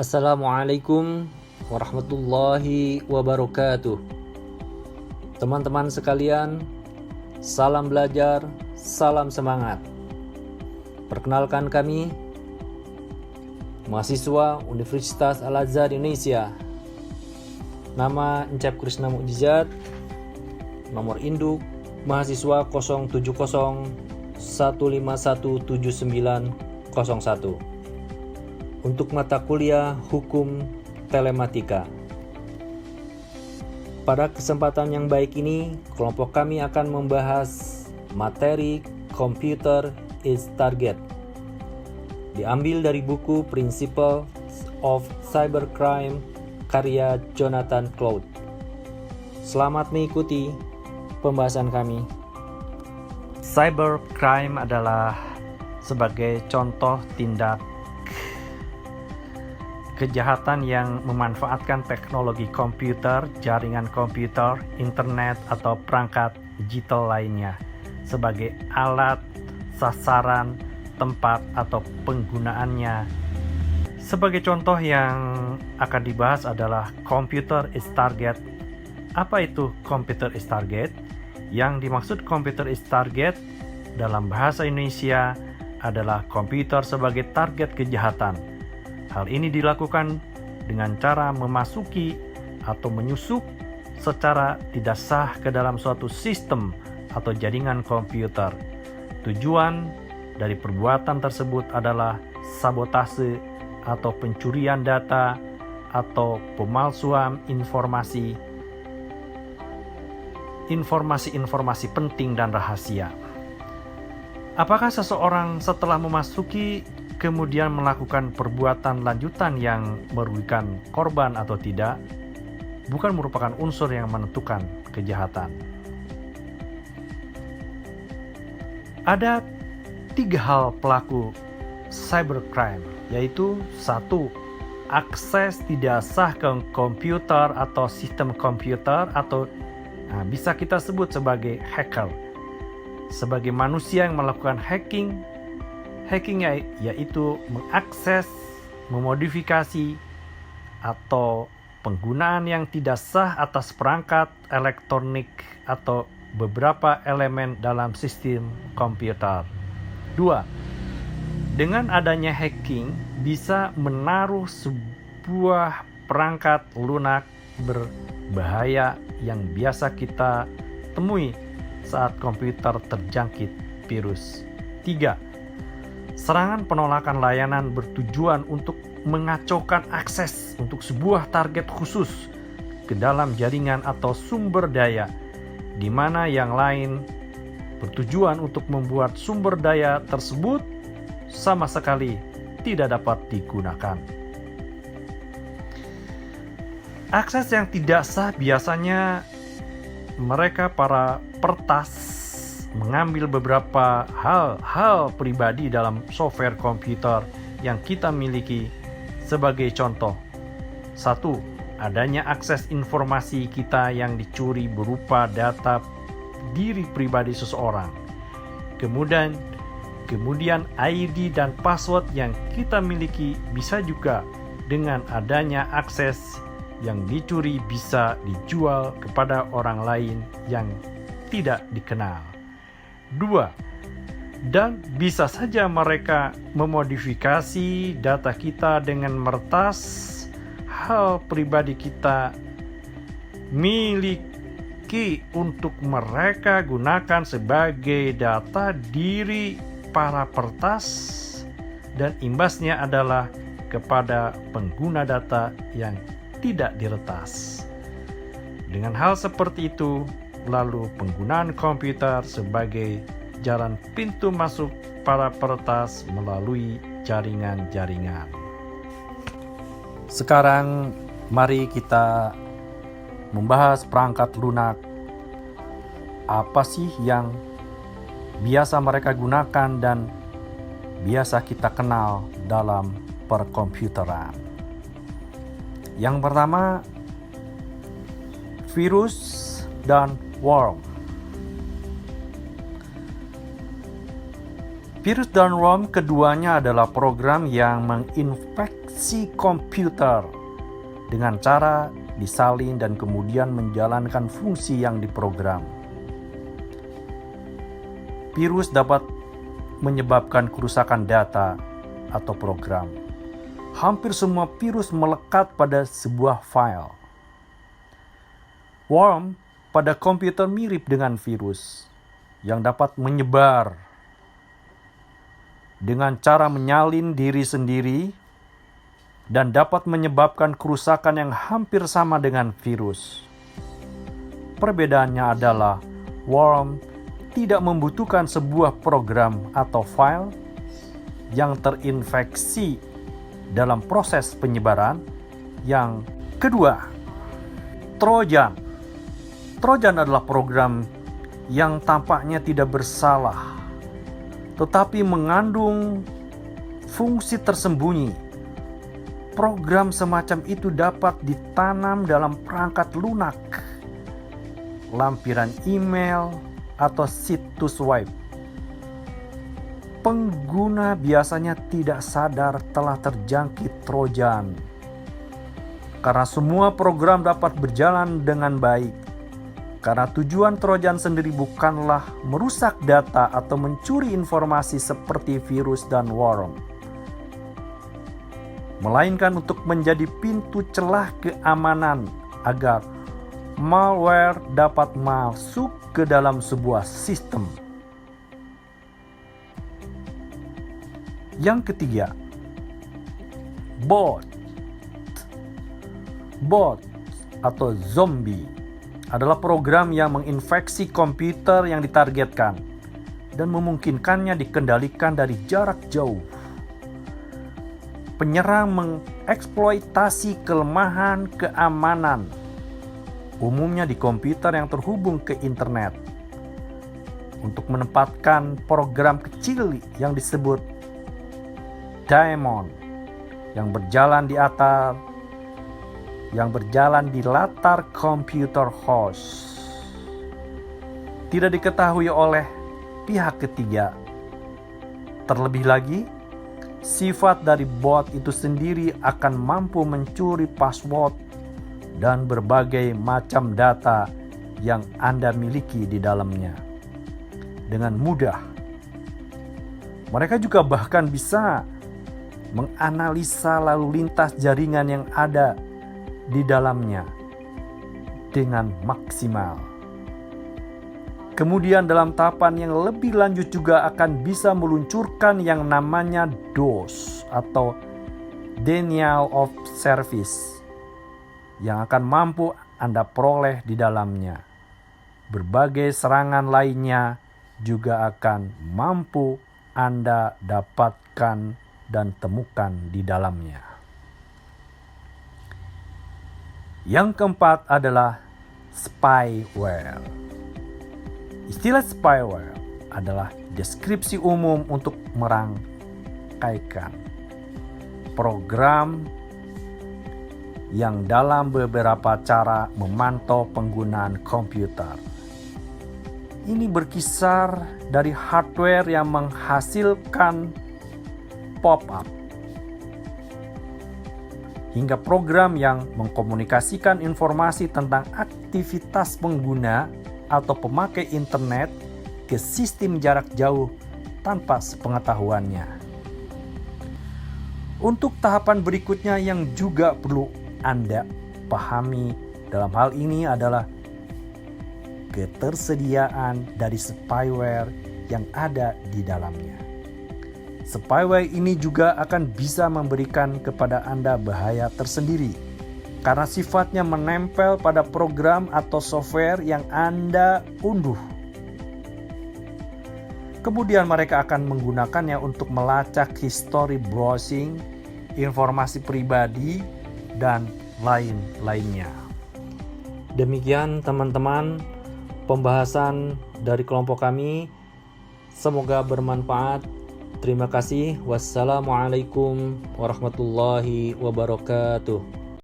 Assalamualaikum warahmatullahi wabarakatuh. Teman-teman sekalian, salam belajar, salam semangat. Perkenalkan kami, mahasiswa Universitas Al-Azhar Indonesia. Nama Encep Krishna Mukjizat, nomor induk mahasiswa 07015179101. Untuk mata kuliah Hukum Telematika. Pada kesempatan yang baik ini, kelompok kami akan membahas materi Computer is Target. Diambil dari buku Principles of Cybercrime karya Jonathan Cloud. Selamat mengikuti pembahasan kami. Cybercrime adalah sebagai contoh tindak kejahatan yang memanfaatkan teknologi komputer, jaringan komputer, internet, atau perangkat digital lainnya sebagai alat, sasaran, tempat, atau penggunaannya. Sebagai contoh yang akan dibahas adalah Computer is Target. Apa itu Computer is Target? Yang dimaksud Computer is Target dalam bahasa Indonesia adalah komputer sebagai target kejahatan. Hal ini dilakukan dengan cara memasuki atau menyusup secara tidak sah ke dalam suatu sistem atau jaringan komputer. Tujuan dari perbuatan tersebut adalah sabotase atau pencurian data atau pemalsuan informasi penting dan rahasia. Apakah seseorang setelah memasuki kemudian melakukan perbuatan lanjutan yang merugikan korban atau tidak, bukan merupakan unsur yang menentukan kejahatan. Ada 3 hal pelaku cybercrime, yaitu 1. Akses tidak sah ke komputer atau sistem komputer atau bisa kita sebut sebagai hacker. Sebagai manusia yang melakukan hacking yaitu mengakses, memodifikasi, atau penggunaan yang tidak sah atas perangkat elektronik atau beberapa elemen dalam sistem komputer. 2. Dengan adanya hacking bisa menaruh sebuah perangkat lunak berbahaya yang biasa kita temui saat komputer terjangkit virus. 3. Serangan penolakan layanan bertujuan untuk mengacaukan akses untuk sebuah target khusus ke dalam jaringan atau sumber daya, di mana yang lain bertujuan untuk membuat sumber daya tersebut sama sekali tidak dapat digunakan. Akses yang tidak sah biasanya mereka para peretas mengambil beberapa hal pribadi dalam software komputer yang kita miliki. Sebagai contoh, 1. Adanya akses informasi kita yang dicuri berupa data diri pribadi seseorang. Kemudian ID dan password yang kita miliki bisa juga dengan adanya akses yang dicuri bisa dijual kepada orang lain yang tidak dikenal. 2. Dan bisa saja mereka memodifikasi data kita dengan meretas hal pribadi kita miliki untuk mereka gunakan sebagai data diri para peretas, dan imbasnya adalah kepada pengguna data yang tidak diretas. Dengan hal seperti itu, lalu penggunaan komputer sebagai jalan pintu masuk para peretas melalui jaringan-jaringan. Sekarang mari kita membahas perangkat lunak. Apa sih yang biasa mereka gunakan dan biasa kita kenal dalam perkomputeran? Yang pertama, virus dan worm. Virus dan worm keduanya adalah program yang menginfeksi menginfeksi komputer dengan cara disalin dan kemudian menjalankan fungsi yang diprogram. Virus dapat menyebabkan kerusakan data atau program. Hampir semua virus melekat pada sebuah file. Worm pada komputer mirip dengan virus yang dapat menyebar dengan cara menyalin diri sendiri dan dapat menyebabkan kerusakan yang hampir sama dengan virus. Perbedaannya adalah worm tidak membutuhkan sebuah program atau file yang terinfeksi dalam proses penyebaran. Yang kedua, Trojan. Trojan adalah program yang tampaknya tidak bersalah, tetapi mengandung fungsi tersembunyi. Program semacam itu dapat ditanam dalam perangkat lunak, lampiran email, atau situs web. Pengguna biasanya tidak sadar telah terjangkit Trojan, karena semua program dapat berjalan dengan baik. Karena tujuan Trojan sendiri bukanlah merusak data atau mencuri informasi seperti virus dan worm, melainkan untuk menjadi pintu celah keamanan agar malware dapat masuk ke dalam sebuah sistem. Yang ketiga, bot. Bot atau zombie adalah program yang menginfeksi komputer yang ditargetkan dan memungkinkannya dikendalikan dari jarak jauh. Penyerang mengeksploitasi kelemahan keamanan, umumnya di komputer yang terhubung ke internet, untuk menempatkan program kecil yang disebut daemon yang berjalan di latar komputer host. Tidak diketahui oleh pihak ketiga. Terlebih lagi, sifat dari bot itu sendiri akan mampu mencuri password dan berbagai macam data yang Anda miliki di dalamnya dengan mudah. Mereka juga bahkan bisa menganalisa lalu lintas jaringan yang ada di dalamnya dengan maksimal. Kemudian dalam tahapan yang lebih lanjut juga akan bisa meluncurkan yang namanya DOS atau Denial of Service yang akan mampu Anda peroleh di dalamnya. Berbagai serangan lainnya juga akan mampu Anda dapatkan dan temukan di dalamnya. Yang keempat adalah spyware. Istilah spyware adalah deskripsi umum untuk merangkaikan program yang dalam beberapa cara memantau penggunaan komputer. Ini berkisar dari hardware yang menghasilkan pop-up hingga program yang mengkomunikasikan informasi tentang aktivitas pengguna atau pemakai internet ke sistem jarak jauh tanpa sepengetahuannya. Untuk tahapan berikutnya yang juga perlu Anda pahami dalam hal ini adalah ketersediaan dari spyware yang ada di dalamnya. Spyware ini juga akan bisa memberikan kepada Anda bahaya tersendiri karena sifatnya menempel pada program atau software yang Anda unduh. Kemudian mereka akan menggunakannya untuk melacak histori browsing, informasi pribadi, dan lain-lainnya. Demikian teman-teman pembahasan dari kelompok kami. Semoga bermanfaat. Terima kasih. Wassalamualaikum warahmatullahi wabarakatuh.